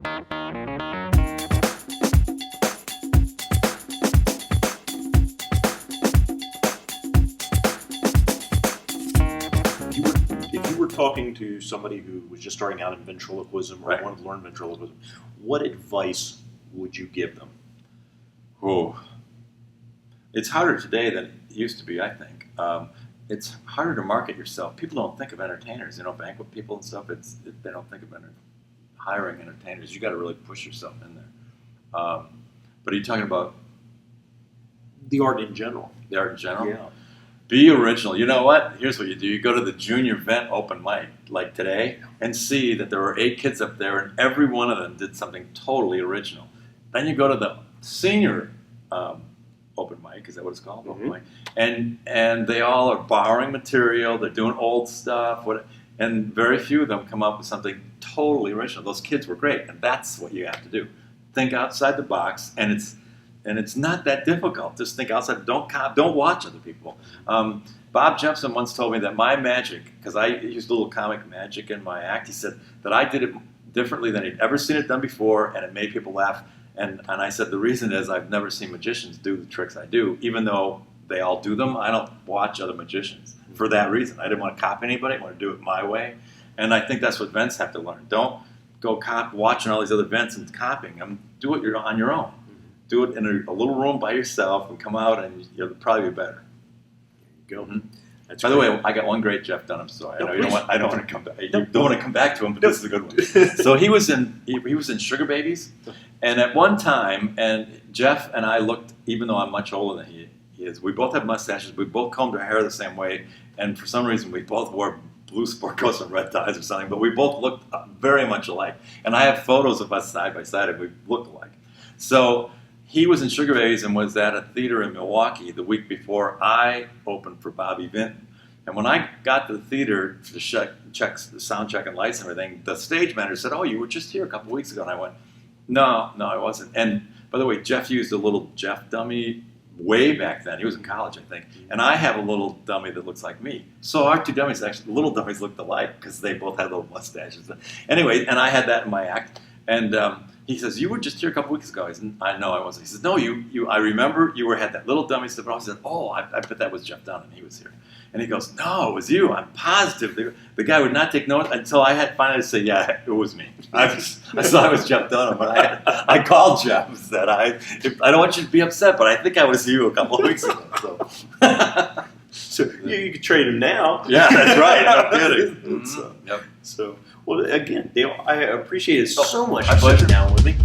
If you were talking to somebody who was just starting out in ventriloquism or wanted to learn ventriloquism, what advice would you give them? Oh, it's harder today than it used to be, I think. It's harder to market yourself. People don't think of entertainers, banquet people and stuff. They don't think of hiring entertainers. You got to really push yourself in there. But are you talking about The art in general. the art in general? Yeah. Be original. You know what? Here's what you do. You go to the junior vent open mic, like today, and see that there were 8 kids up there, and every one of them did something totally original. Then you go to the senior open mic, is that what it's called? Mm-hmm. Open mic. And they all are borrowing material, they're doing old stuff, and very few of them come up with something totally original. Those kids were great, and that's what you have to do. Think outside the box, and it's not that difficult. Just think outside. Don't watch other people. Bob Jepson once told me that my magic, because I used a little comic magic in my act, he said that I did it differently than he'd ever seen it done before, and it made people laugh. And I said the reason is I've never seen magicians do the tricks I do, even though they all do them. I don't watch other magicians for that reason. I didn't want to copy anybody. I want to do it my way. And I think that's what vents have to learn. Don't go watching all these other vents and copying them. Do it on your own. Do it in a little room by yourself and come out, and you'll probably be better. There you go. Mm-hmm. By the way, I got one great Jeff Dunham story. I don't want to come back. You don't want to come back to him, but this is a good one. So he was in Sugar Babies, and at one time, and Jeff and I looked, even though I'm much older than he is, we both have mustaches. We both combed our hair the same way, and for some reason, we both wore blue sport coats and red ties or something. But we both looked very much alike, and I have photos of us side by side, and we look alike. So he was in Sugar Babies and was at a theater in Milwaukee the week before I opened for Bobby Vinton. And when I got to the theater to check the sound check and lights and everything, the stage manager said, "Oh, you were just here a couple weeks ago." And I went, No, I wasn't. And by the way, Jeff used a little Jeff dummy way back then. He was in college, I think. And I have a little dummy that looks like me. So our two dummies, actually, little dummies looked alike because they both had little mustaches. Anyway, and I had that in my act. And he says, "You were just here a couple weeks ago." I said, "I know I wasn't." He says, "No, I remember you had that little dummy stuff." I said, "Oh, I bet that was Jeff Dunham. He was here." And he goes, "No, it was you. I'm positive." The guy would not take notice until I had finally to say, "Yeah, it was me." I thought it was Jeff Dunham, but I called Jeff and said, I don't want you to be upset, but I think I was you a couple of weeks ago." So you could trade him now. Yeah, that's right. No kidding. Mm-hmm. Well, again, Dale, I appreciate it so much My for pleasure. sitting down with me.